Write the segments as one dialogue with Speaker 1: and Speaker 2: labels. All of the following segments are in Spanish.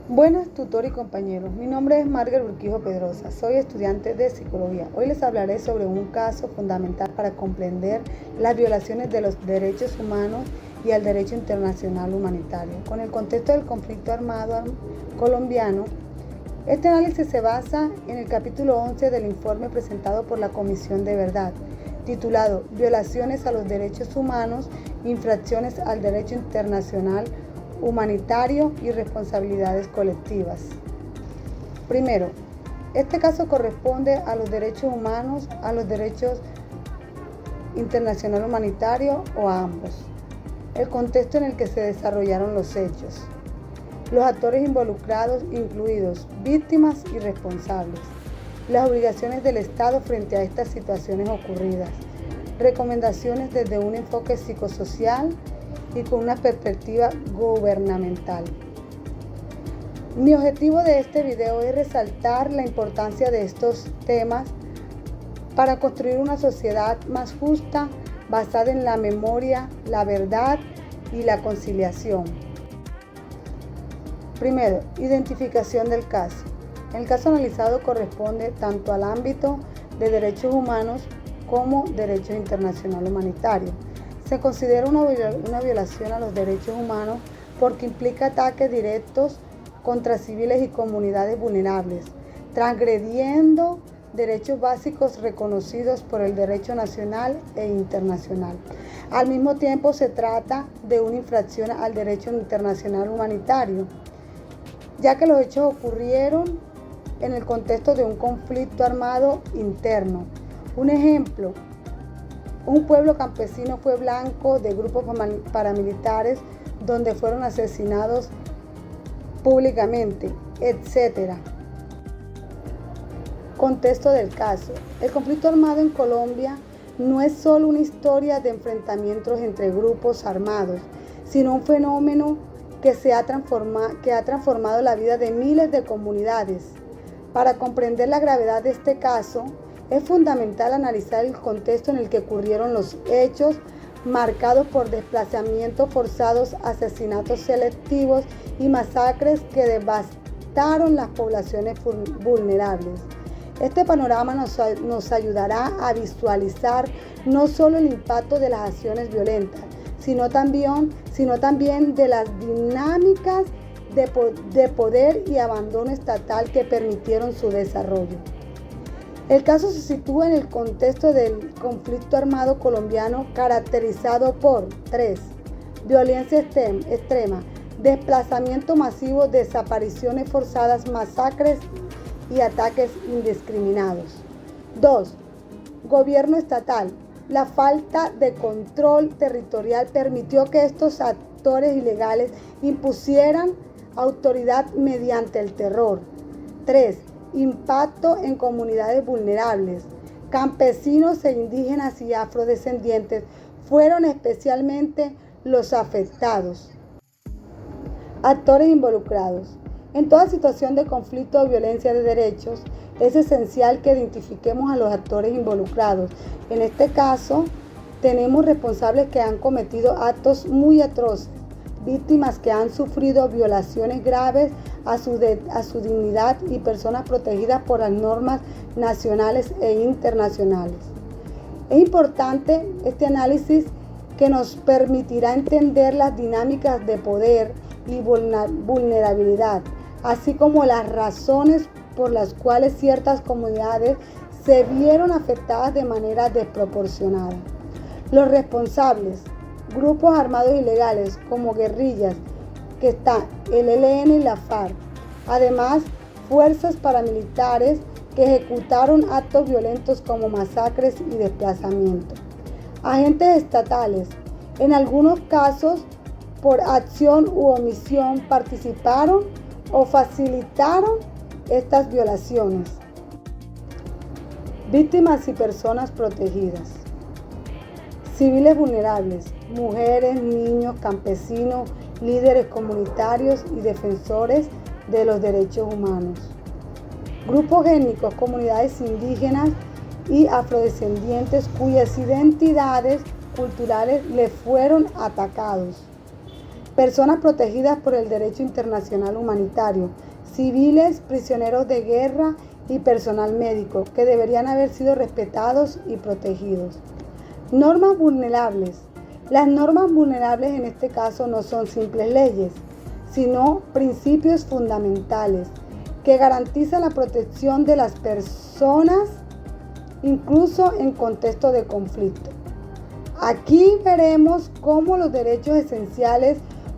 Speaker 1: Buenas, tutor y compañeros. Mi nombre es Margaret Urquijo Pedrosa. Soy estudiante de psicología. Hoy les hablaré sobre un caso fundamental para comprender las violaciones de los derechos humanos y al derecho internacional humanitario. Con el contexto del conflicto armado colombiano, este análisis se basa en el capítulo 11 del informe presentado por la Comisión de Verdad, titulado Violaciones a los derechos humanos, infracciones al derecho internacional humanitario y responsabilidades colectivas. Primero, este caso corresponde a los derechos humanos, a los derechos internacional humanitario o a ambos. El contexto en el que se desarrollaron los hechos. Los actores involucrados, incluidos víctimas y responsables. Las obligaciones del Estado frente a estas situaciones ocurridas. Recomendaciones desde un enfoque psicosocial y con una perspectiva gubernamental. Mi objetivo de este video es resaltar la importancia de estos temas para construir una sociedad más justa, basada en la memoria, la verdad y la conciliación. Primero, identificación del caso. El caso analizado corresponde tanto al ámbito de derechos humanos como derecho internacional humanitario. Se considera una violación a los derechos humanos porque implica ataques directos contra civiles y comunidades vulnerables, transgrediendo derechos básicos reconocidos por el derecho nacional e internacional. Al mismo tiempo, se trata de una infracción al derecho internacional humanitario, ya que los hechos ocurrieron en el contexto de un conflicto armado interno. Un ejemplo: un pueblo campesino fue blanco de grupos paramilitares donde fueron asesinados públicamente, etc. Contexto del caso. El conflicto armado en Colombia no es solo una historia de enfrentamientos entre grupos armados, sino un fenómeno que ha transformado la vida de miles de comunidades. Para comprender la gravedad de este caso, es fundamental analizar el contexto en el que ocurrieron los hechos, marcados por desplazamientos forzados, asesinatos selectivos y masacres que devastaron las poblaciones vulnerables. Este panorama nos ayudará a visualizar no solo el impacto de las acciones violentas, sino también de las dinámicas de poder y abandono estatal que permitieron su desarrollo. El caso se sitúa en el contexto del conflicto armado colombiano, caracterizado por 3. Violencia extrema, desplazamiento masivo, desapariciones forzadas, masacres y ataques indiscriminados. 2. Gobierno estatal. La falta de control territorial permitió que estos actores ilegales impusieran autoridad mediante el terror. 3. Impacto en comunidades vulnerables. Campesinos e indígenas y afrodescendientes fueron especialmente los afectados. Actores involucrados. En toda situación de conflicto o violencia de derechos, es esencial que identifiquemos a los actores involucrados. En este caso, tenemos responsables que han cometido actos muy atroces, víctimas que han sufrido violaciones graves a su dignidad y personas protegidas por las normas nacionales e internacionales. Es importante este análisis que nos permitirá entender las dinámicas de poder y vulnerabilidad, así como las razones por las cuales ciertas comunidades se vieron afectadas de manera desproporcionada. Los responsables: grupos armados ilegales como guerrillas, que está el ELN y la FARC. Además, fuerzas paramilitares que ejecutaron actos violentos como masacres y desplazamientos. Agentes estatales, en algunos casos, por acción u omisión, participaron o facilitaron estas violaciones. Víctimas y personas protegidas. Civiles vulnerables, mujeres, niños, campesinos, líderes comunitarios y defensores de los derechos humanos. Grupos étnicos, comunidades indígenas y afrodescendientes cuyas identidades culturales le fueron atacados. personas protegidas por el derecho internacional humanitario, civiles, prisioneros de guerra y personal médico, que deberían haber sido respetados y protegidos. Normas vulnerables. Las normas vulnerables en este caso no son simples leyes, sino principios fundamentales que garantizan la protección de las personas incluso en contexto de conflicto. Aquí veremos cómo los derechos esenciales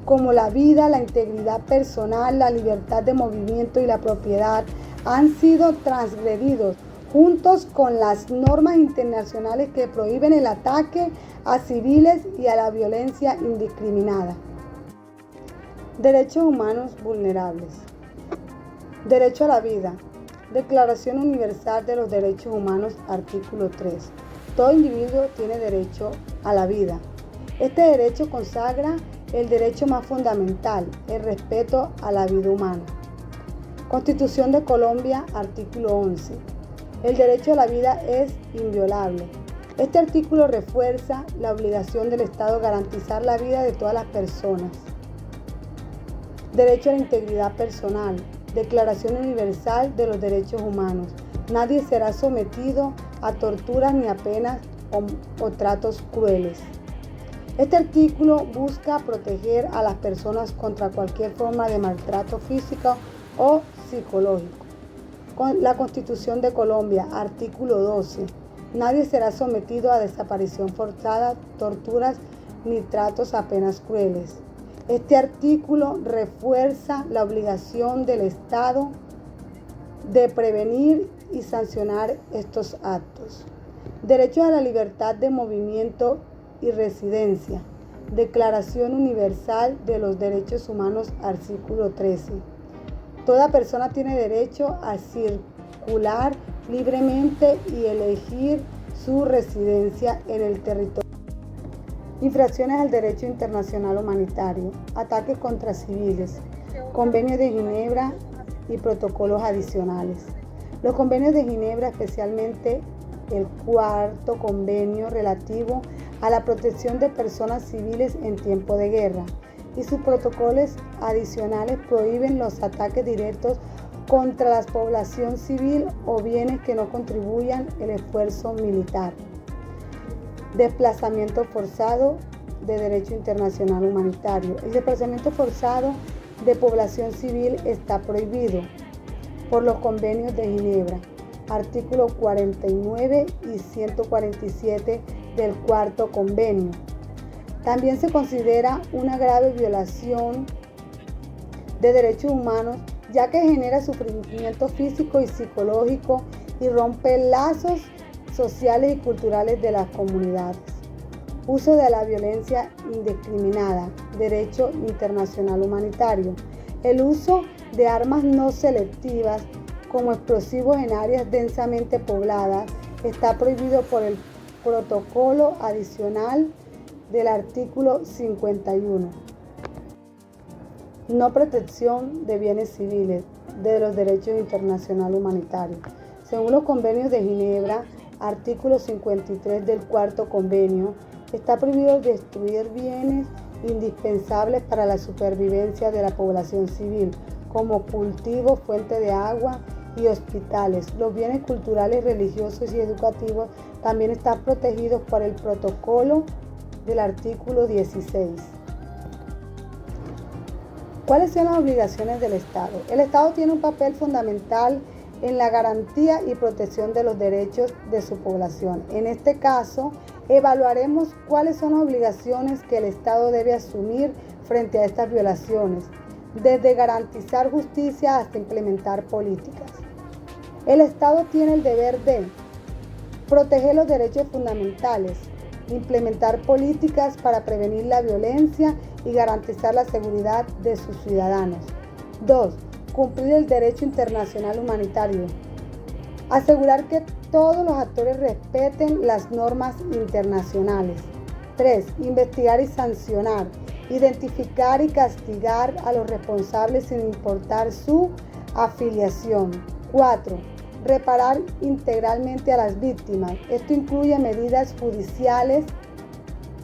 Speaker 1: como la vida, la integridad personal, la libertad de movimiento y la propiedad han sido transgredidos juntos con las normas internacionales que prohíben el ataque a civiles y a la violencia indiscriminada. Derechos humanos vulnerables. Derecho a la vida. Declaración Universal de los Derechos Humanos, artículo 3. Todo individuo tiene derecho a la vida. Este derecho consagra el derecho más fundamental, el respeto a la vida humana. Constitución de Colombia, artículo 11. El derecho a la vida es inviolable. Este artículo refuerza la obligación del Estado de garantizar la vida de todas las personas. Derecho a la integridad personal. Declaración Universal de los Derechos Humanos. Nadie será sometido a torturas ni a penas o tratos crueles. Este artículo busca proteger a las personas contra cualquier forma de maltrato físico o psicológico. Con la Constitución de Colombia, artículo 12. Nadie será sometido a desaparición forzada, torturas ni tratos a penas crueles. Este artículo refuerza la obligación del Estado de prevenir y sancionar estos actos. Derecho a la libertad de movimiento y residencia. Declaración Universal de los Derechos Humanos, artículo 13. Toda persona tiene derecho a circular libremente y elegir su residencia en el territorio. Infracciones al derecho internacional humanitario, ataques contra civiles, Convenio de Ginebra y protocolos adicionales. Los convenios de Ginebra, especialmente el cuarto convenio relativo a la protección de personas civiles en tiempo de guerra, y sus protocolos adicionales prohíben los ataques directos contra la población civil o bienes que no contribuyan al esfuerzo militar. Desplazamiento forzado de derecho internacional humanitario. El desplazamiento forzado de población civil está prohibido por los convenios de Ginebra, artículos 49 y 147 del cuarto convenio. También se considera una grave violación de derechos humanos, ya que genera sufrimiento físico y psicológico y rompe lazos sociales y culturales de las comunidades. Uso de la violencia indiscriminada, derecho internacional humanitario. El uso de armas no selectivas como explosivos en áreas densamente pobladas está prohibido por el protocolo adicional del artículo 51. No protección de bienes civiles de los derechos internacional humanitarios. Según los convenios de Ginebra, artículo 53 del cuarto convenio, está prohibido destruir bienes indispensables para la supervivencia de la población civil, como cultivos, fuentes de agua y hospitales. Los bienes culturales, religiosos y educativos también están protegidos por el protocolo del artículo 16. ¿Cuáles son las obligaciones del Estado? El Estado tiene un papel fundamental en la garantía y protección de los derechos de su población. En este caso, evaluaremos cuáles son las obligaciones que el Estado debe asumir frente a estas violaciones, desde garantizar justicia hasta implementar políticas. El Estado tiene el deber de proteger los derechos fundamentales, implementar políticas para prevenir la violencia y garantizar la seguridad de sus ciudadanos. 2. Cumplir el derecho internacional humanitario. Asegurar que todos los actores respeten las normas internacionales. 3. Investigar y sancionar. Identificar y castigar a los responsables sin importar su afiliación. 4. Reparar integralmente a las víctimas. Esto incluye medidas judiciales,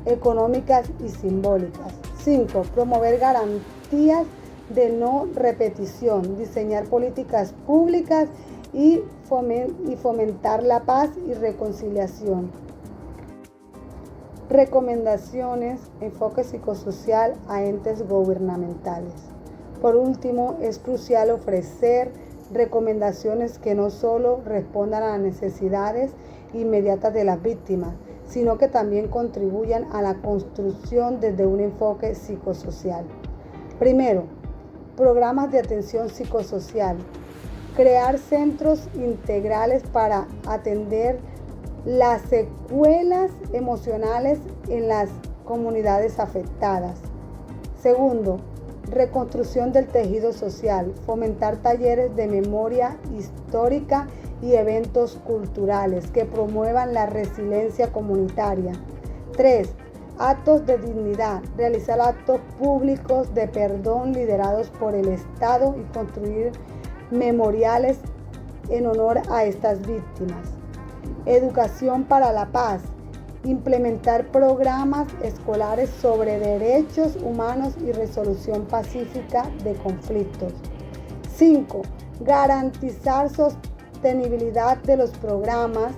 Speaker 1: económicas y simbólicas. 5. Promover garantías de no repetición, diseñar políticas públicas y fomentar la paz y reconciliación. Recomendaciones, enfoque psicosocial a entes gubernamentales. Por último, es crucial ofrecer recomendaciones que no solo respondan a las necesidades inmediatas de las víctimas, sino que también contribuyan a la construcción desde un enfoque psicosocial. Primero, programas de atención psicosocial. Crear centros integrales para atender las secuelas emocionales en las comunidades afectadas. Segundo, reconstrucción del tejido social. Fomentar talleres de memoria histórica y eventos culturales que promuevan la resiliencia comunitaria. 3. Actos de dignidad. Realizar actos públicos de perdón liderados por el Estado y construir memoriales en honor a estas víctimas. Educación para la paz. Implementar programas escolares sobre derechos humanos y resolución pacífica de conflictos. 5. Garantizar sostenibilidad de los programas.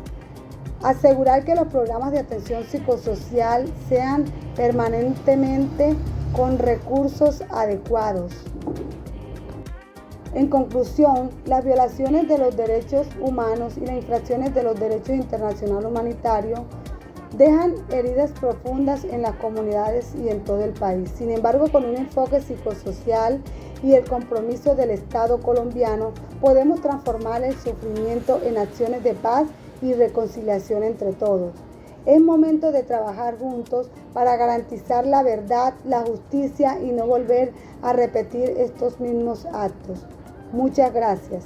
Speaker 1: Asegurar que los programas de atención psicosocial sean permanentemente con recursos adecuados. En conclusión, las violaciones de los derechos humanos y las infracciones de los derechos internacionales humanitarios dejan heridas profundas en las comunidades y en todo el país. Sin embargo, con un enfoque psicosocial y el compromiso del Estado colombiano, podemos transformar el sufrimiento en acciones de paz y reconciliación entre todos. Es momento de trabajar juntos para garantizar la verdad, la justicia y no volver a repetir estos mismos actos. Muchas gracias.